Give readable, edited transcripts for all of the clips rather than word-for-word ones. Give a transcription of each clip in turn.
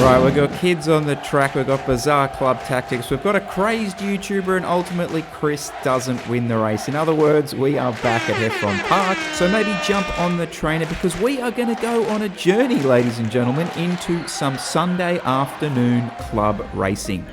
Right, we've got kids on the track, we've got bizarre club tactics, we've got a crazed YouTuber, and ultimately Chris doesn't win the race. In other words, we are back at Heffron Park, so maybe jump on the trainer because we are going to go on a journey, ladies and gentlemen, into some Sunday afternoon club racing.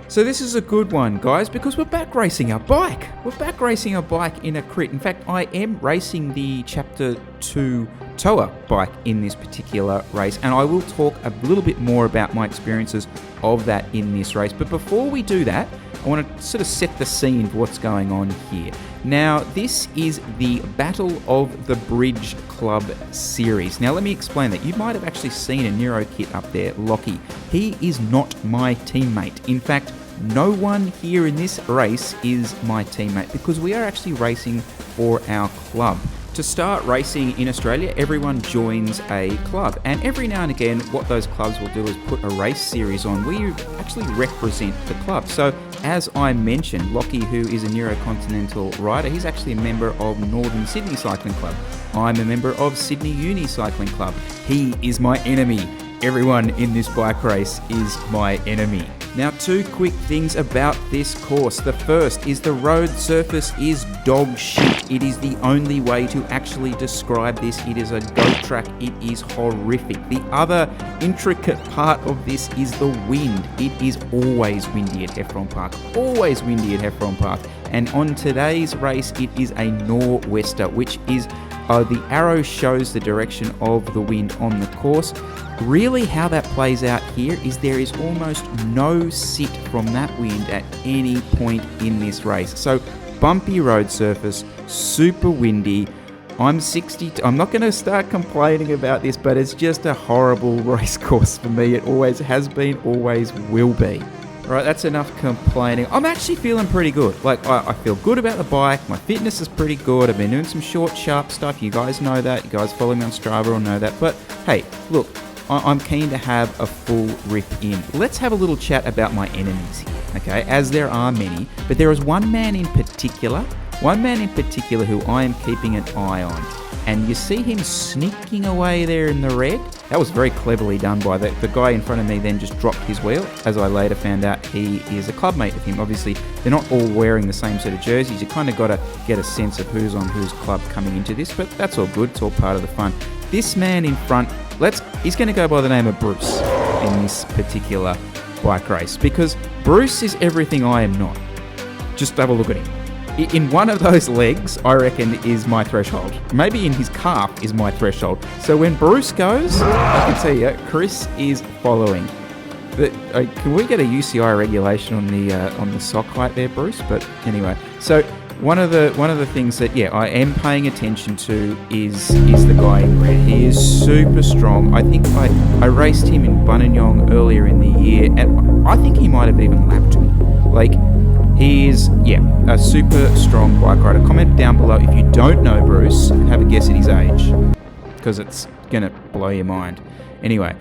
So this is a good one, guys, because we're back racing our bike. We're back racing our bike in a crit. In fact, I am racing the Chapter 2 Toa bike in this particular race, and I will talk a little bit more about my experiences of that in this race. But before we do that, I want to sort of set the scene for what's going on here. Now, this is the Battle of the Bridge Club series. Now, let me explain that. You might have actually seen a Nero kit up there, Lockie. He is not my teammate. In fact, no one here in this race is my teammate because we are actually racing for our club. To start racing in Australia, everyone joins a club, and every now and again what those clubs will do is put a race series on where you actually represent the club. So as I mentioned, Lockie, who is a Neurocontinental rider, he's actually a member of Northern Sydney Cycling Club. I'm a member of Sydney Uni Cycling Club. He is my enemy. Everyone in this bike race is my enemy. Now, two quick things about this course. The first is the road surface is dog shit. It is the only way to actually describe this. It is a goat track. It is horrific. The other intricate part of this is the wind. It is always windy at Heffron Park. Always windy at Heffron Park. And on today's race, it is a nor'wester, which is the arrow shows the direction of the wind on the course. Really how that plays out here is there is almost no sit from that wind at any point in this race. So bumpy road surface, super windy. I'm not going to start complaining about this, but it's just a horrible race course for me. It always has been, always will be. Right, that's enough complaining. I'm actually feeling pretty good. Like, I feel good about the bike. My fitness is pretty good. I've been doing some short, sharp stuff. You guys know that. You guys follow me on Strava will know that. But, hey, look, I'm keen to have a full rip in. Let's have a little chat about my enemies here, okay? As there are many. But there is one man in particular who I am keeping an eye on. And you see him sneaking away there in the red. That was very cleverly done by the guy in front of me. Then just dropped his wheel. As I later found out, he is a clubmate of him. Obviously, they're not all wearing the same sort of jerseys. You kind of got to get a sense of who's on whose club coming into this, but that's all good. It's all part of the fun. This man in front, he's going to go by the name of Bruce in this particular bike race because Bruce is everything I am not. Just have a look at him. In one of those legs, I reckon, is my threshold. Maybe in his calf is my threshold. So when Bruce goes, I can tell you, Chris is following. Can we get a UCI regulation on the sock height there, Bruce? But anyway, so one of the things that I am paying attention to is the guy in red. He is super strong. I think I raced him in Buninyong earlier in the year, and I think he might have even lapped me. Like, he is, a super strong bike rider. Comment down below if you don't know Bruce and have a guess at his age, because it's going to blow your mind. Anyway,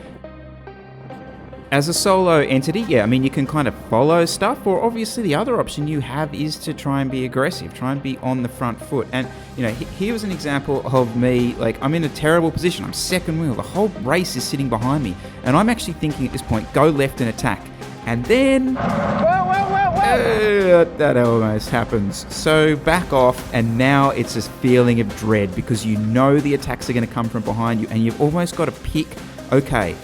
as a solo entity, you can kind of follow stuff, or obviously the other option you have is to try and be aggressive, try and be on the front foot. And, here was an example of me, like, I'm in a terrible position. I'm second wheel. The whole race is sitting behind me. And I'm actually thinking at this point, go left and attack. And then that almost happens. So back off, and now it's this feeling of dread because you know the attacks are going to come from behind you, and you've almost got to pick. Okay,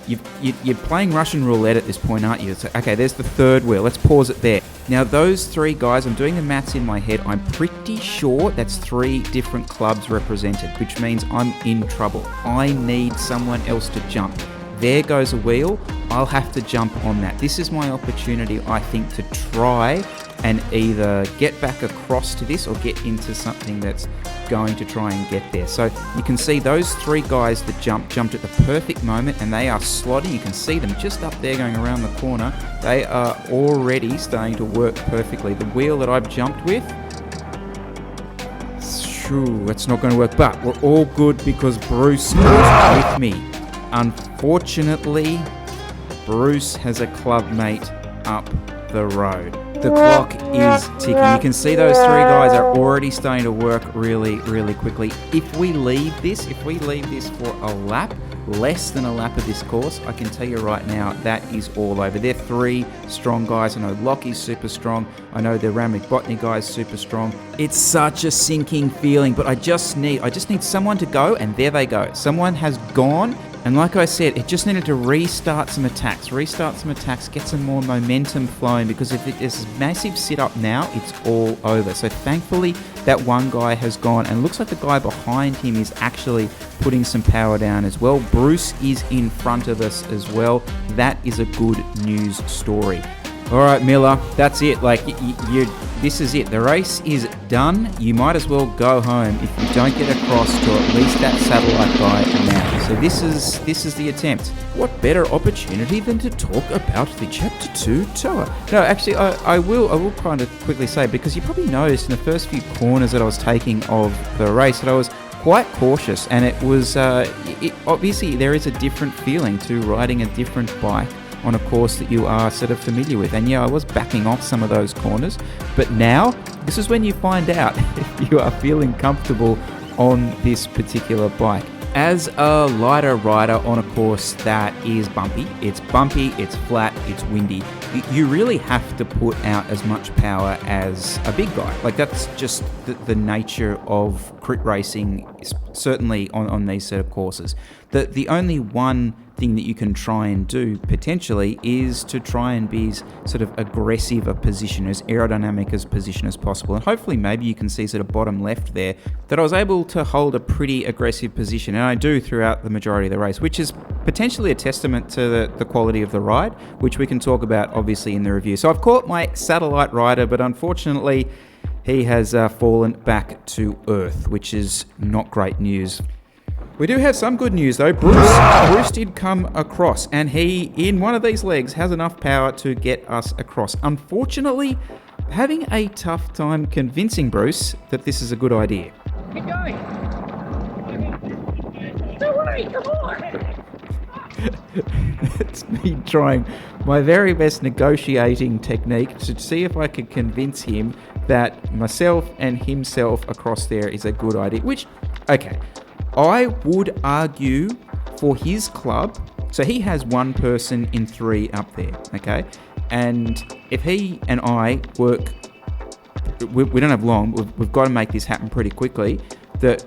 you're playing Russian roulette at this point, aren't you? So, okay, there's the third wheel. Let's pause it there. Now those three guys, I'm doing the maths in my head. I'm pretty sure that's 3 different clubs represented, which means I'm in trouble. I need someone else to jump. There goes a wheel. I'll have to jump on that. This is my opportunity, I think, to try and either get back across to this or get into something that's going to try and get there. So you can see those 3 guys that jumped at the perfect moment, and they are slotting. You can see them just up there going around the corner. They are already starting to work perfectly. The wheel that I've jumped with, it's not going to work, but we're all good because Bruce is with me. Unfortunately, Bruce has a clubmate up the road. The clock is ticking. You can see those 3 guys are already starting to work really, really quickly. If we leave this for a lap, less than a lap of this course, I can tell you right now, that is all over. They're 3 strong guys. I know Lockie's super strong. I know the Ramnik Botany guy's super strong. It's such a sinking feeling, but I just need someone to go, and there they go. Someone has gone. And like I said, it just needed to restart some attacks, get some more momentum flowing, because if it is a massive sit-up now, it's all over. So thankfully, that one guy has gone, and it looks like the guy behind him is actually putting some power down as well. Bruce is in front of us as well. That is a good news story. All right, Miller, that's it. This is it. The race is done. You might as well go home if you don't get across to at least that satellite guy now. So this is the attempt. What better opportunity than to talk about the Chapter 2 tower? No, actually, I will kind of quickly say, because you probably noticed in the first few corners that I was taking of the race that I was quite cautious, and it was obviously there is a different feeling to riding a different bike on a course that you are sort of familiar with. And yeah, I was backing off some of those corners, but now this is when you find out if you are feeling comfortable on this particular bike. As a lighter rider on a course that is bumpy, it's flat, it's windy, you really have to put out as much power as a big guy. Like, that's just the nature of crit racing, certainly on these sort of courses. The only one thing that you can try and do potentially is to try and be as sort of aggressive a position, as aerodynamic as position as possible. And hopefully maybe you can see sort of bottom left there that I was able to hold a pretty aggressive position, and I do throughout the majority of the race, which is potentially a testament to the quality of the ride, which we can talk about obviously in the review. So I've caught my satellite rider, but unfortunately he has fallen back to earth, which is not great news. We do have some good news though. Bruce did come across, and he, in one of these legs, has enough power to get us across. Unfortunately, having a tough time convincing Bruce that this is a good idea. Keep going. Don't worry, come on. It's me trying my very best negotiating technique to see if I could convince him that myself and himself across there is a good idea. Which, okay, I would argue for his club. So he has 1 person in 3 up there, okay? And if he and I work, we don't have long, we've got to make this happen pretty quickly, that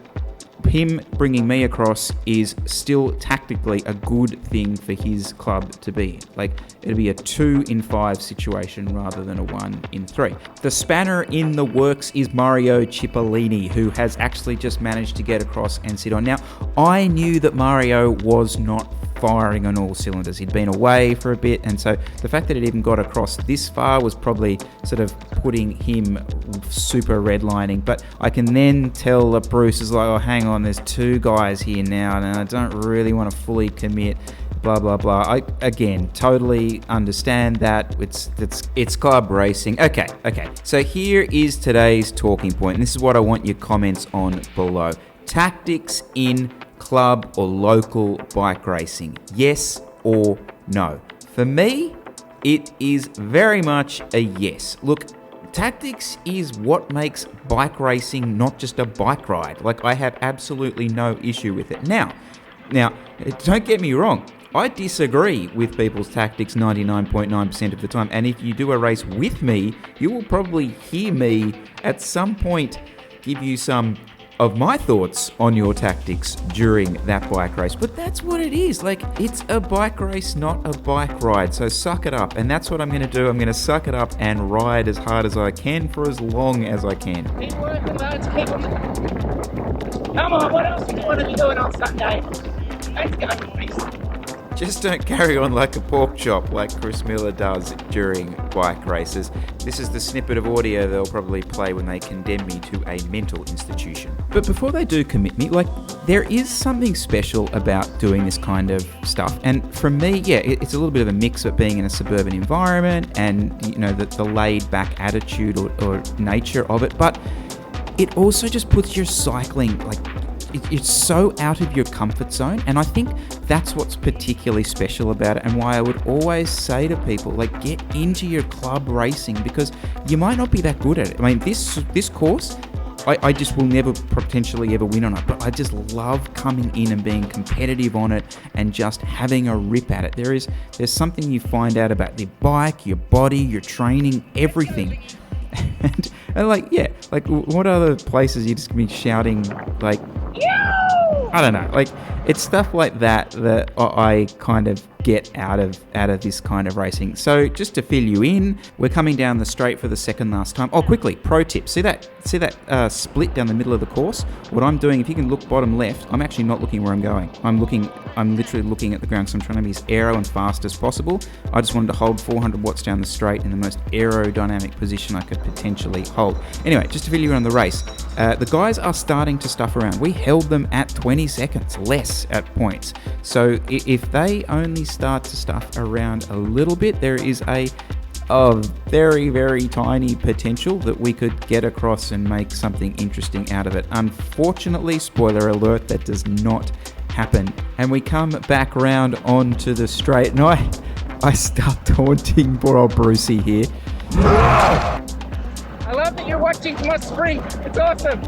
him bringing me across is still tactically a good thing for his club to be in. Like, it'll be a 2 in 5 situation rather than a 1 in 3. The spanner in the works is Mario Cipollini, who has actually just managed to get across and sit on. Now, I knew that Mario was not firing on all cylinders. He'd been away for a bit, and so the fact that it even got across this far was probably sort of putting him super redlining. But I can then tell that Bruce is like, oh, hang on, there's 2 guys here now, and I don't really want to fully commit, blah, blah, blah. I, again, totally understand that. It's club racing. Okay. So here is today's talking point, and this is what I want your comments on below. Tactics in club or local bike racing, yes or no? For me, it is very much a yes. Look, tactics is what makes bike racing not just a bike ride. Like, I have absolutely no issue with it. Now, don't get me wrong, I disagree with people's tactics 99.9% of the time, and if you do a race with me, you will probably hear me at some point give you some of my thoughts on your tactics during that bike race. But that's what it is. Like, it's a bike race, not a bike ride. So suck it up. And that's what I'm going to do. I'm going to suck it up and ride as hard as I can for as long as I can. Keep working, lads. Keep on. Come on, what else do you want to be doing on Sunday? Let's go, please. Just don't carry on like a pork chop like Chris Miller does during bike races. This is the snippet of audio they'll probably play when they condemn me to a mental institution. But before they do commit me, like, there is something special about doing this kind of stuff. And for me, yeah, it's a little bit of a mix of being in a suburban environment and, you know, the laid back attitude or nature of it. But it also just puts your cycling, like, it's so out of your comfort zone, and I think that's what's particularly special about it, and why I would always say to people, like, get into your club racing, because you might not be that good at it. I mean, this course, I just will never potentially ever win on it, but I just love coming in and being competitive on it and just having a rip at it. There's something you find out about your bike, your body, your training, everything. And like, yeah, like, what other places you just gonna be shouting, like, I don't know, like, it's stuff like that I kind of get out of this kind of racing. So just to fill you in, we're coming down the straight for the second last time. Oh, quickly, pro tip, see that split down the middle of the course? What I'm doing, if you can look bottom left, I'm actually not looking where I'm going. I'm literally looking at the ground, so I'm trying to be as aero and fast as possible. I just wanted to hold 400 watts down the straight in the most aerodynamic position I could potentially hold. Anyway, just to fill you in on the race, the guys are starting to stuff around. We held them at 20 seconds less at points. So if they only start to stuff around a little bit, there is a very, very tiny potential that we could get across and make something interesting out of it. Unfortunately, spoiler alert, that does not happen. And we come back round onto the straight, and I start taunting poor old Brucey here. I love that you're watching my sprint. It's awesome.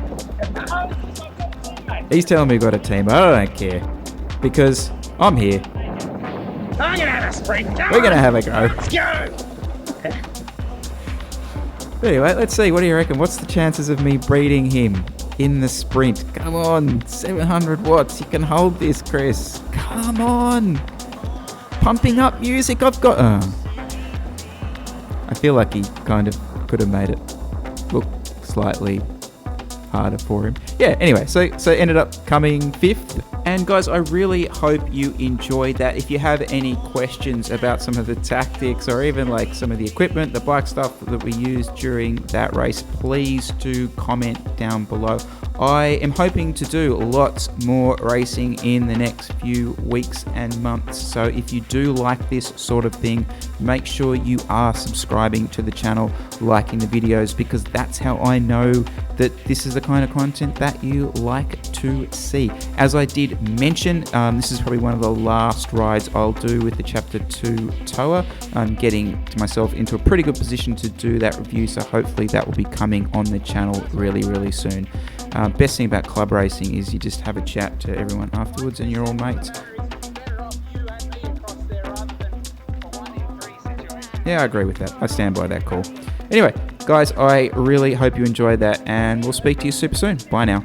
He's telling me we've got a team. I don't care, because I'm here. I'm gonna have a sprint. We're gonna have a go. Let's go. Anyway, let's see. What do you reckon? What's the chances of me beating him in the sprint? Come on, 700 watts. You can hold this, Chris. Come on. Pumping up music. I've got... I feel like he kind of could have made it look slightly harder for him. Yeah, anyway, so ended up coming 5th. And guys, I really hope you enjoyed that. If you have any questions about some of the tactics, or even like some of the equipment, the bike stuff that we used during that race, please do comment down below. I am hoping to do lots more racing in the next few weeks and months. So if you do like this sort of thing, make sure you are subscribing to the channel, liking the videos, because that's how I know that this is the kind of content that you like to see. As I did mention, this is probably one of the last rides I'll do with the Chapter 2 Toa. I'm getting myself into a pretty good position to do that review, so hopefully that will be coming on the channel really, really soon. Best thing about club racing is you just have a chat to everyone afterwards and you're all mates. Yeah, I agree with that. I stand by that call. Anyway, guys, I really hope you enjoyed that, and we'll speak to you super soon. Bye now.